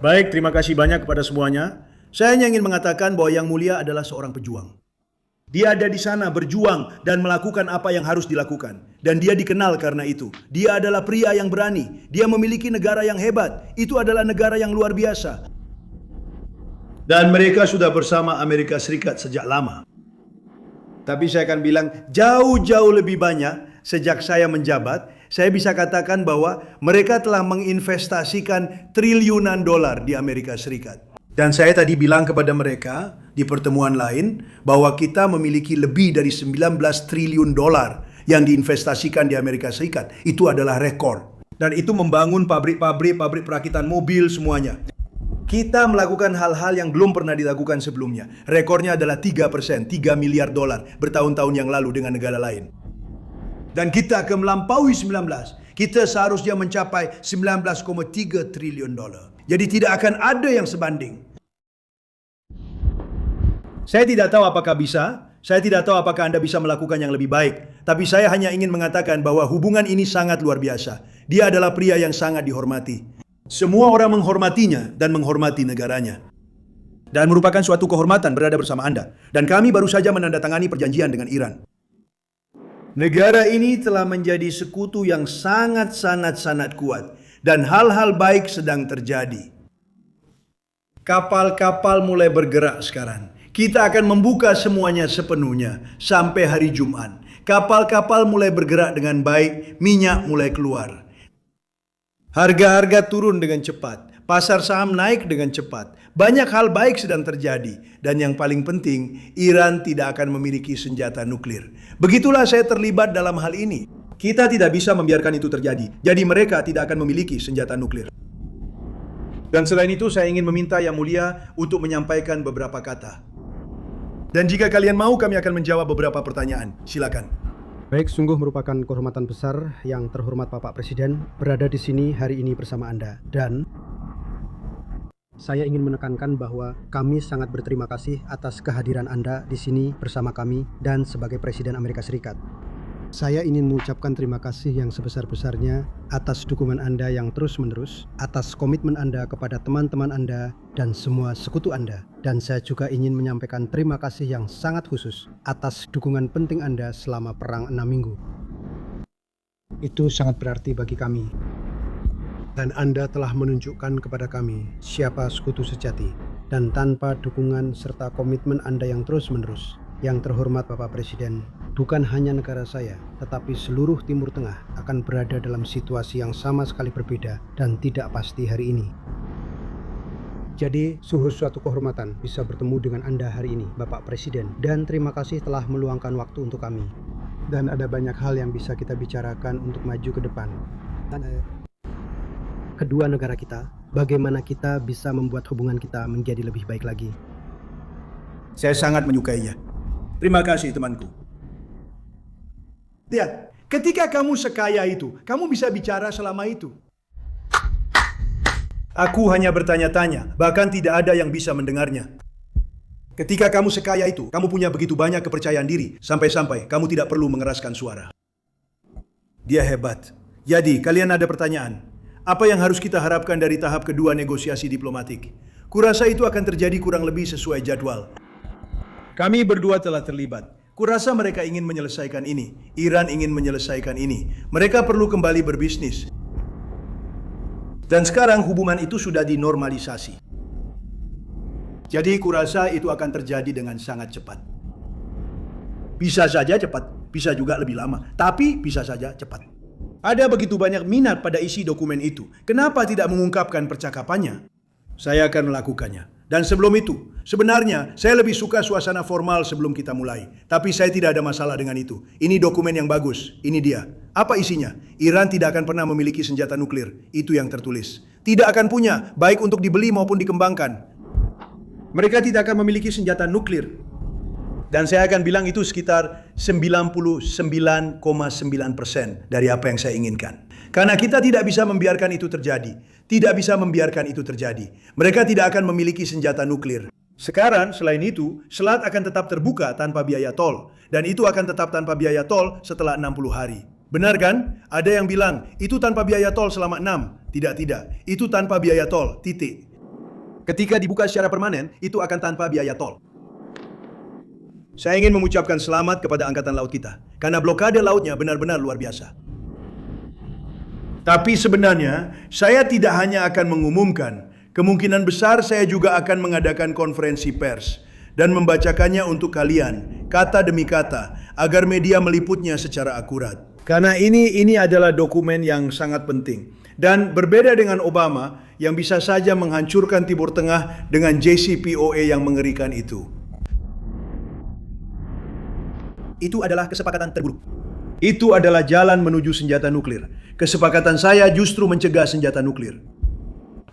Baik, terima kasih banyak kepada semuanya. Saya hanya ingin mengatakan bahwa Yang Mulia adalah seorang pejuang. Dia ada di sana berjuang dan melakukan apa yang harus dilakukan. Dan dia dikenal karena itu. Dia adalah pria yang berani. Dia memiliki negara yang hebat. Itu adalah negara yang luar biasa. Dan mereka sudah bersama Amerika Serikat sejak lama. Tapi saya akan bilang jauh-jauh lebih banyak sejak saya menjabat. Saya bisa katakan bahwa mereka telah menginvestasikan triliunan dolar di Amerika Serikat. Dan saya tadi bilang kepada mereka di pertemuan lain bahwa kita memiliki lebih dari 19 triliun dolar yang diinvestasikan di Amerika Serikat. Itu adalah rekor. Dan itu membangun pabrik-pabrik, pabrik perakitan mobil semuanya. Kita melakukan hal-hal yang belum pernah dilakukan sebelumnya. Rekornya adalah 3%, 3 miliar dolar bertahun-tahun yang lalu dengan negara lain. Dan kita akan melampaui 19. Kita seharusnya mencapai 19,3 triliun dolar. Jadi tidak akan ada yang sebanding. Saya tidak tahu apakah bisa, saya tidak tahu apakah Anda bisa melakukan yang lebih baik. Tapi saya hanya ingin mengatakan bahwa hubungan ini sangat luar biasa. Dia adalah pria yang sangat dihormati. Semua orang menghormatinya dan menghormati negaranya. Dan merupakan suatu kehormatan berada bersama Anda. Dan kami baru saja menandatangani perjanjian dengan Iran. Negara ini telah menjadi sekutu yang sangat kuat. Dan hal-hal baik sedang terjadi. Kapal-kapal mulai bergerak sekarang. Kita akan membuka semuanya sepenuhnya sampai hari Jumat. Kapal-kapal mulai bergerak dengan baik, minyak mulai keluar. Harga-harga turun dengan cepat. Pasar saham naik dengan cepat. Banyak hal baik sedang terjadi. Dan yang paling penting, Iran tidak akan memiliki senjata nuklir. Begitulah saya terlibat dalam hal ini. Kita tidak bisa membiarkan itu terjadi. Jadi mereka tidak akan memiliki senjata nuklir. Dan selain itu saya ingin meminta Yang Mulia untuk menyampaikan beberapa kata. Dan jika kalian mau, kami akan menjawab beberapa pertanyaan. Silakan. Baik, sungguh merupakan kehormatan besar yang terhormat Bapak Presiden berada di sini hari ini bersama Anda. Dan saya ingin menekankan bahwa kami sangat berterima kasih atas kehadiran Anda di sini bersama kami dan sebagai Presiden Amerika Serikat. Saya ingin mengucapkan terima kasih yang sebesar-besarnya atas dukungan Anda yang terus-menerus, atas komitmen Anda kepada teman-teman Anda dan semua sekutu Anda. Dan saya juga ingin menyampaikan terima kasih yang sangat khusus atas dukungan penting Anda selama Perang 6 Minggu. Itu sangat berarti bagi kami. Dan Anda telah menunjukkan kepada kami siapa sekutu sejati. Dan tanpa dukungan serta komitmen Anda yang terus-menerus, yang terhormat Bapak Presiden, bukan hanya negara saya, tetapi seluruh Timur Tengah akan berada dalam situasi yang sama sekali berbeda dan tidak pasti hari ini. Jadi, sungguh suatu kehormatan bisa bertemu dengan Anda hari ini, Bapak Presiden. Dan terima kasih telah meluangkan waktu untuk kami. Dan ada banyak hal yang bisa kita bicarakan untuk maju ke depan. Kedua negara kita, bagaimana kita bisa membuat hubungan kita menjadi lebih baik lagi. Saya sangat menyukainya. Terima kasih temanku. Lihat, ketika kamu sekaya itu, kamu bisa bicara selama itu. Aku hanya bertanya-tanya, bahkan tidak ada yang bisa mendengarnya. Ketika kamu sekaya itu, kamu punya begitu banyak kepercayaan diri, sampai-sampai kamu tidak perlu mengeraskan suara. Dia hebat. Jadi, kalian ada pertanyaan? Apa yang harus kita harapkan dari tahap kedua negosiasi diplomatik? Kurasa itu akan terjadi kurang lebih sesuai jadwal. Kami berdua telah terlibat. Kurasa mereka ingin menyelesaikan ini. Iran ingin menyelesaikan ini. Mereka perlu kembali berbisnis. Dan sekarang hubungan itu sudah dinormalisasi. Jadi kurasa itu akan terjadi dengan sangat cepat. Bisa saja cepat, bisa juga lebih lama. Tapi bisa saja cepat. Ada begitu banyak minat pada isi dokumen itu. Kenapa tidak mengungkapkan percakapannya? Saya akan melakukannya. Dan sebelum itu, sebenarnya saya lebih suka suasana formal sebelum kita mulai. Tapi saya tidak ada masalah dengan itu. Ini dokumen yang bagus. Ini dia. Apa isinya? Iran tidak akan pernah memiliki senjata nuklir. Itu yang tertulis. Tidak akan punya, baik untuk dibeli maupun dikembangkan. Mereka tidak akan memiliki senjata nuklir. Dan saya akan bilang itu sekitar 99,9% dari apa yang saya inginkan. Karena kita tidak bisa membiarkan itu terjadi. Tidak bisa membiarkan itu terjadi. Mereka tidak akan memiliki senjata nuklir. Sekarang, selain itu, selat akan tetap terbuka tanpa biaya tol. Dan itu akan tetap tanpa biaya tol setelah 60 hari. Benar kan? Ada yang bilang, itu tanpa biaya tol selama 6. Tidak. Itu tanpa biaya tol, titik. Ketika dibuka secara permanen, itu akan tanpa biaya tol. Saya ingin mengucapkan selamat kepada Angkatan Laut kita, karena blokade lautnya benar-benar luar biasa. Tapi sebenarnya, saya tidak hanya akan mengumumkan, kemungkinan besar saya juga akan mengadakan konferensi pers dan membacakannya untuk kalian, kata demi kata, agar media meliputnya secara akurat. Karena ini adalah dokumen yang sangat penting. Dan berbeda dengan Obama yang bisa saja menghancurkan Timur Tengah dengan JCPOA yang mengerikan itu. Itu adalah kesepakatan terburuk. Itu adalah jalan menuju senjata nuklir. Kesepakatan saya justru mencegah senjata nuklir.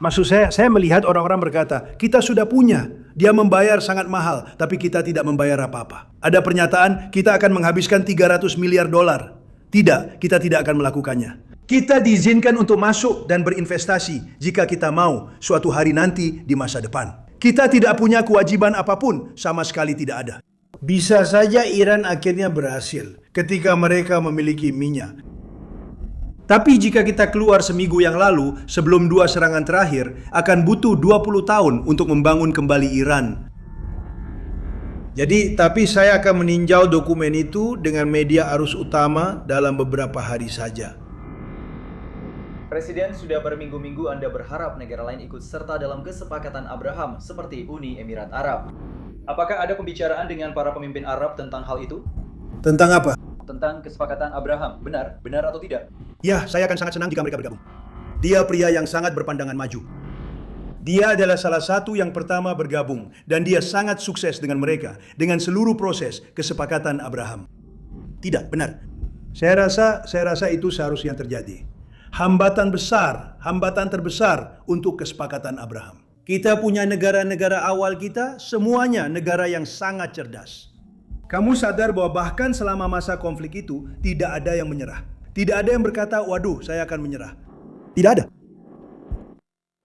Maksud saya melihat orang-orang berkata, kita sudah punya. Dia membayar sangat mahal, tapi kita tidak membayar apa-apa. Ada pernyataan, kita akan menghabiskan 300 miliar dolar. Tidak, kita tidak akan melakukannya. Kita diizinkan untuk masuk dan berinvestasi jika kita mau suatu hari nanti di masa depan. Kita tidak punya kewajiban apapun, sama sekali tidak ada. Bisa saja Iran akhirnya berhasil ketika mereka memiliki minyak. Tapi jika kita keluar seminggu yang lalu sebelum 2 serangan terakhir, akan butuh 20 tahun untuk membangun kembali Iran. Tapi saya akan meninjau dokumen itu dengan media arus utama dalam beberapa hari saja. Presiden, sudah berminggu-minggu Anda berharap negara lain ikut serta dalam kesepakatan Abraham seperti Uni Emirat Arab. Apakah ada pembicaraan dengan para pemimpin Arab tentang hal itu? Tentang apa? Tentang kesepakatan Abraham, benar atau tidak? Ya, saya akan sangat senang jika mereka bergabung. Dia pria yang sangat berpandangan maju. Dia adalah salah satu yang pertama bergabung dan dia sangat sukses dengan mereka, dengan seluruh proses kesepakatan Abraham. Tidak, benar. Saya rasa itu seharusnya terjadi. Hambatan terbesar untuk kesepakatan Abraham. Kita punya negara-negara awal kita, semuanya negara yang sangat cerdas. Kamu sadar bahwa bahkan selama masa konflik itu, tidak ada yang menyerah. Tidak ada yang berkata, waduh, saya akan menyerah. Tidak ada.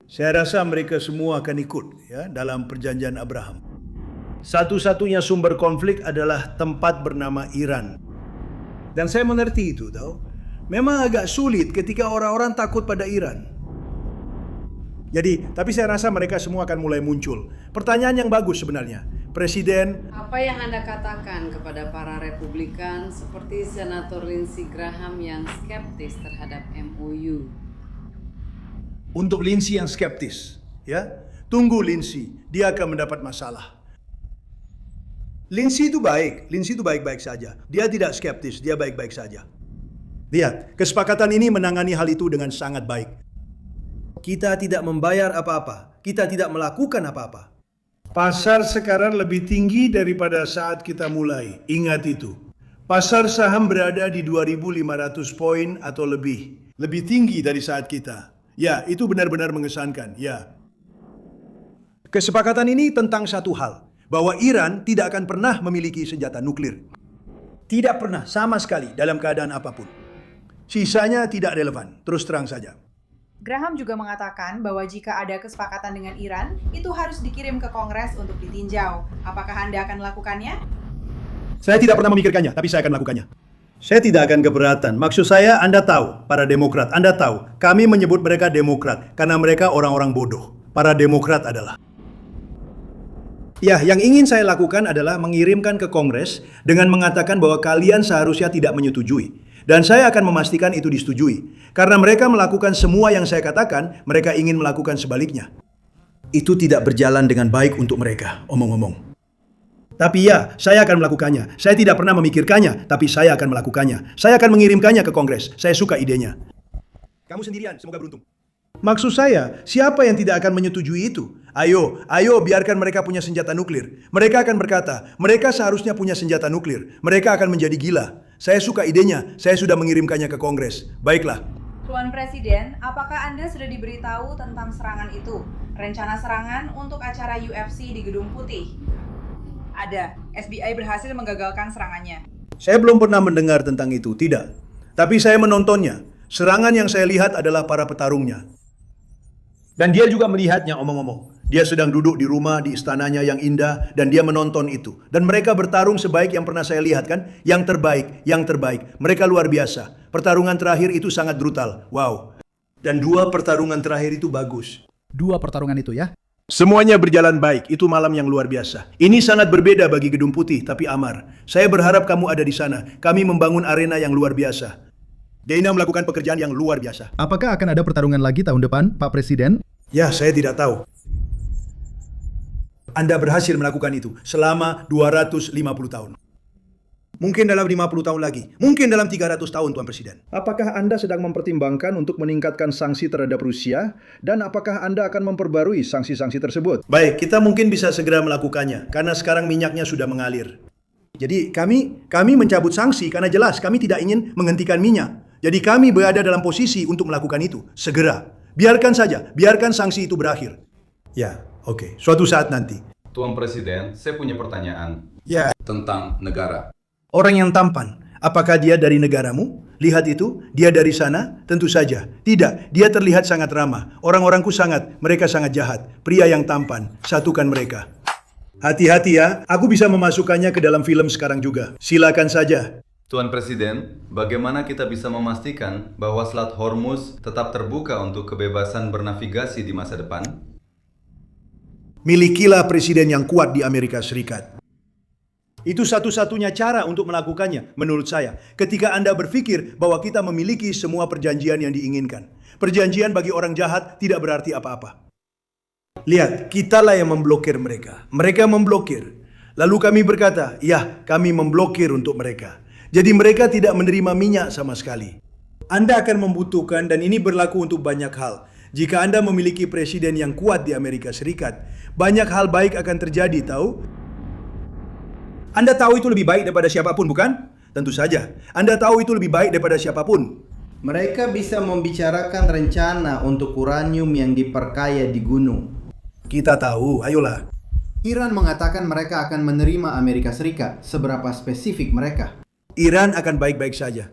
Saya rasa mereka semua akan ikut dalam perjanjian Abraham. Satu-satunya sumber konflik adalah tempat bernama Iran. Dan saya mengerti itu, tahu. Memang agak sulit ketika orang-orang takut pada Iran. Tapi saya rasa mereka semua akan mulai muncul. Pertanyaan yang bagus sebenarnya. Presiden, apa yang Anda katakan kepada para Republikan seperti Senator Lindsey Graham yang skeptis terhadap MOU? Untuk Lindsey yang skeptis, tunggu Lindsey, dia akan mendapat masalah. Lindsey itu baik-baik saja. Dia tidak skeptis, dia baik-baik saja. Lihat, kesepakatan ini menangani hal itu dengan sangat baik. Kita tidak membayar apa-apa, kita tidak melakukan apa-apa. Pasar sekarang lebih tinggi daripada saat kita mulai, ingat itu. Pasar saham berada di 2.500 poin atau lebih. Lebih tinggi dari saat kita. Ya, itu benar-benar mengesankan, ya. Kesepakatan ini tentang satu hal, bahwa Iran tidak akan pernah memiliki senjata nuklir. Tidak pernah, sama sekali, dalam keadaan apapun. Sisanya tidak relevan, terus terang saja. Graham juga mengatakan bahwa jika ada kesepakatan dengan Iran, itu harus dikirim ke Kongres untuk ditinjau. Apakah Anda akan melakukannya? Saya tidak pernah memikirkannya, tapi saya akan melakukannya. Saya tidak akan keberatan. Maksud saya, Anda tahu, para Demokrat, Anda tahu, kami menyebut mereka Demokrat karena mereka orang-orang bodoh. Para Demokrat adalah. Ya, yang ingin saya lakukan adalah mengirimkan ke Kongres dengan mengatakan bahwa kalian seharusnya tidak menyetujui. Dan saya akan memastikan itu disetujui. Karena mereka melakukan semua yang saya katakan, mereka ingin melakukan sebaliknya. Itu tidak berjalan dengan baik untuk mereka, omong-omong. Tapi ya, saya akan melakukannya. Saya tidak pernah memikirkannya, tapi saya akan melakukannya. Saya akan mengirimkannya ke Kongres. Saya suka idenya. Kamu sendirian, semoga beruntung. Maksud saya, siapa yang tidak akan menyetujui itu? Ayo, biarkan mereka punya senjata nuklir. Mereka akan berkata, mereka seharusnya punya senjata nuklir. Mereka akan menjadi gila. Saya suka idenya, saya sudah mengirimkannya ke Kongres. Baiklah. Tuan Presiden, apakah Anda sudah diberitahu tentang serangan itu? Rencana serangan untuk acara UFC di Gedung Putih? Ada. FBI berhasil menggagalkan serangannya. Saya belum pernah mendengar tentang itu, tidak. Tapi saya menontonnya. Serangan yang saya lihat adalah para petarungnya. Dan dia juga melihatnya, omong-omong. Dia sedang duduk di rumah, di istananya yang indah, dan dia menonton itu. Dan mereka bertarung sebaik yang pernah saya lihat kan? Yang terbaik. Mereka luar biasa. Pertarungan terakhir itu sangat brutal. Wow. Dan 2 pertarungan terakhir itu bagus. 2 pertarungan itu ya? Semuanya berjalan baik, itu malam yang luar biasa. Ini sangat berbeda bagi Gedung Putih, tapi Amar. Saya berharap kamu ada di sana. Kami membangun arena yang luar biasa. Dana melakukan pekerjaan yang luar biasa. Apakah akan ada pertarungan lagi tahun depan, Pak Presiden? Ya, saya tidak tahu. Anda berhasil melakukan itu selama 250 tahun. Mungkin dalam 50 tahun lagi. Mungkin dalam 300 tahun, Tuan Presiden. Apakah Anda sedang mempertimbangkan untuk meningkatkan sanksi terhadap Rusia? Dan apakah Anda akan memperbarui sanksi-sanksi tersebut? Baik, kita mungkin bisa segera melakukannya, karena sekarang minyaknya sudah mengalir. Jadi kami mencabut sanksi karena jelas kami tidak ingin menghentikan minyak. Jadi kami berada dalam posisi untuk melakukan itu, segera. Biarkan saja, biarkan sanksi itu berakhir. Ya, oke. Suatu saat nanti. Tuan Presiden, saya punya pertanyaan Ya, tentang negara. orang yang tampan, apakah dia dari negaramu? Lihat itu, dia dari sana? Tentu saja. Tidak, dia terlihat sangat ramah. Orang-orangku mereka sangat jahat. Pria yang tampan, satukan mereka. Hati-hati ya, aku bisa memasukkannya ke dalam film sekarang juga. Silakan saja. Tuan Presiden, bagaimana kita bisa memastikan bahwa Selat Hormuz tetap terbuka untuk kebebasan bernavigasi di masa depan? Milikilah presiden yang kuat di Amerika Serikat. Itu satu-satunya cara untuk melakukannya, menurut saya. Ketika Anda berpikir bahwa kita memiliki semua perjanjian yang diinginkan. Perjanjian bagi orang jahat tidak berarti apa-apa. Lihat, kitalah yang memblokir mereka. Mereka memblokir. Lalu kami berkata, ya, kami memblokir untuk mereka. Jadi mereka tidak menerima minyak sama sekali. Anda akan membutuhkan, dan ini berlaku untuk banyak hal. Jika Anda memiliki presiden yang kuat di Amerika Serikat, banyak hal baik akan terjadi, tahu? Anda tahu itu lebih baik daripada siapapun, bukan? Tentu saja. Anda tahu itu lebih baik daripada siapapun. Mereka bisa membicarakan rencana untuk uranium yang diperkaya di gunung. Kita tahu, ayolah. Iran mengatakan mereka akan menerima Amerika Serikat. Seberapa spesifik mereka? Iran akan baik-baik saja.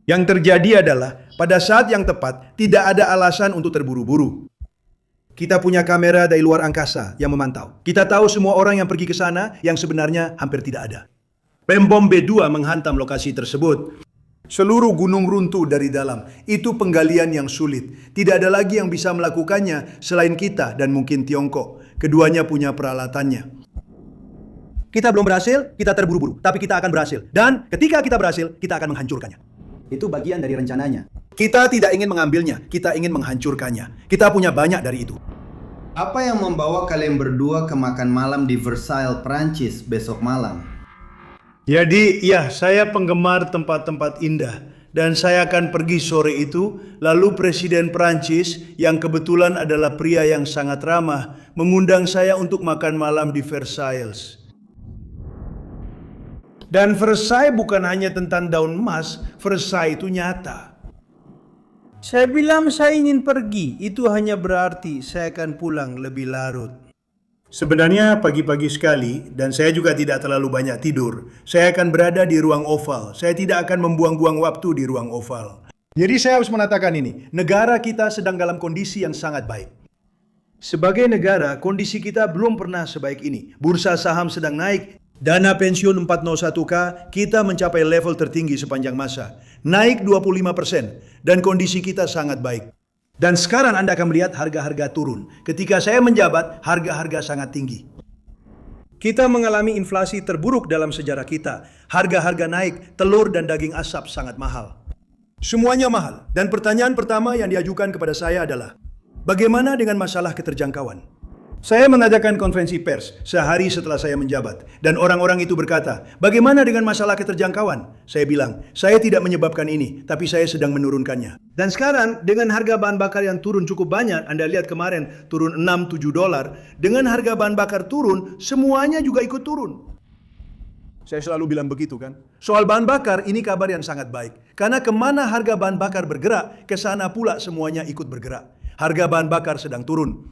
Yang terjadi adalah, pada saat yang tepat, tidak ada alasan untuk terburu-buru. Kita punya kamera dari luar angkasa yang memantau. Kita tahu semua orang yang pergi ke sana yang sebenarnya hampir tidak ada. Bom B2 menghantam lokasi tersebut. Seluruh gunung runtuh dari dalam. Itu penggalian yang sulit. Tidak ada lagi yang bisa melakukannya selain kita dan mungkin Tiongkok. Keduanya punya peralatannya. Kita belum berhasil, kita terburu-buru. Tapi kita akan berhasil. Dan ketika kita berhasil, kita akan menghancurkannya. Itu bagian dari rencananya. Kita tidak ingin mengambilnya, kita ingin menghancurkannya. Kita punya banyak dari itu. Apa yang membawa kalian berdua ke makan malam di Versailles, Prancis besok malam? Jadi, ya, saya penggemar tempat-tempat indah. Dan saya akan pergi sore itu, lalu Presiden Prancis, yang kebetulan adalah pria yang sangat ramah, mengundang saya untuk makan malam di Versailles. Dan Versailles bukan hanya tentang daun emas, Versailles itu nyata. Saya bilang saya ingin pergi, itu hanya berarti saya akan pulang lebih larut. Sebenarnya pagi-pagi sekali, dan saya juga tidak terlalu banyak tidur, saya akan berada di ruang oval. Saya tidak akan membuang-buang waktu di ruang oval. Jadi saya harus mengatakan ini, negara kita sedang dalam kondisi yang sangat baik. Sebagai negara, kondisi kita belum pernah sebaik ini. Bursa saham sedang naik, dana pensiun 401k kita mencapai level tertinggi sepanjang masa. Naik 25% dan kondisi kita sangat baik. Dan sekarang Anda akan melihat harga-harga turun. Ketika saya menjabat, harga-harga sangat tinggi. Kita mengalami inflasi terburuk dalam sejarah kita. Harga-harga naik, telur dan daging asap sangat mahal. Semuanya mahal. Dan pertanyaan pertama yang diajukan kepada saya adalah, bagaimana dengan masalah keterjangkauan? Saya mengadakan konferensi pers sehari setelah saya menjabat. Dan orang-orang itu berkata, bagaimana dengan masalah keterjangkauan? Saya bilang, saya tidak menyebabkan ini, tapi saya sedang menurunkannya. Dan sekarang, dengan harga bahan bakar yang turun cukup banyak, Anda lihat kemarin turun 6-7 dolar. Dengan harga bahan bakar turun, semuanya juga ikut turun. Saya selalu bilang begitu kan. Soal bahan bakar, ini kabar yang sangat baik. Karena kemana harga bahan bakar bergerak, ke sana pula semuanya ikut bergerak. Harga bahan bakar sedang turun.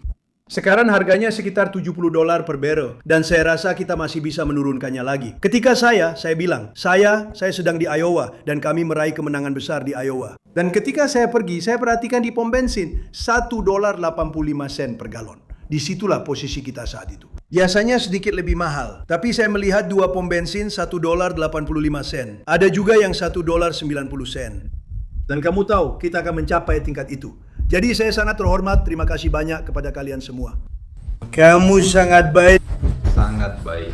Sekarang harganya sekitar 70 dolar per barrel. Dan saya rasa kita masih bisa menurunkannya lagi. Ketika saya bilang, saya sedang di Iowa dan kami meraih kemenangan besar di Iowa. Dan ketika saya pergi, saya perhatikan di pom bensin, 1 dolar 85 sen per galon. Disitulah posisi kita saat itu. Biasanya sedikit lebih mahal. Tapi saya melihat dua pom bensin 1 dolar 85 sen. Ada juga yang 1 dolar 90 sen. Dan kamu tahu, kita akan mencapai tingkat itu. Jadi saya sangat terhormat, terima kasih banyak kepada kalian semua. Kamu sangat baik. Sangat baik.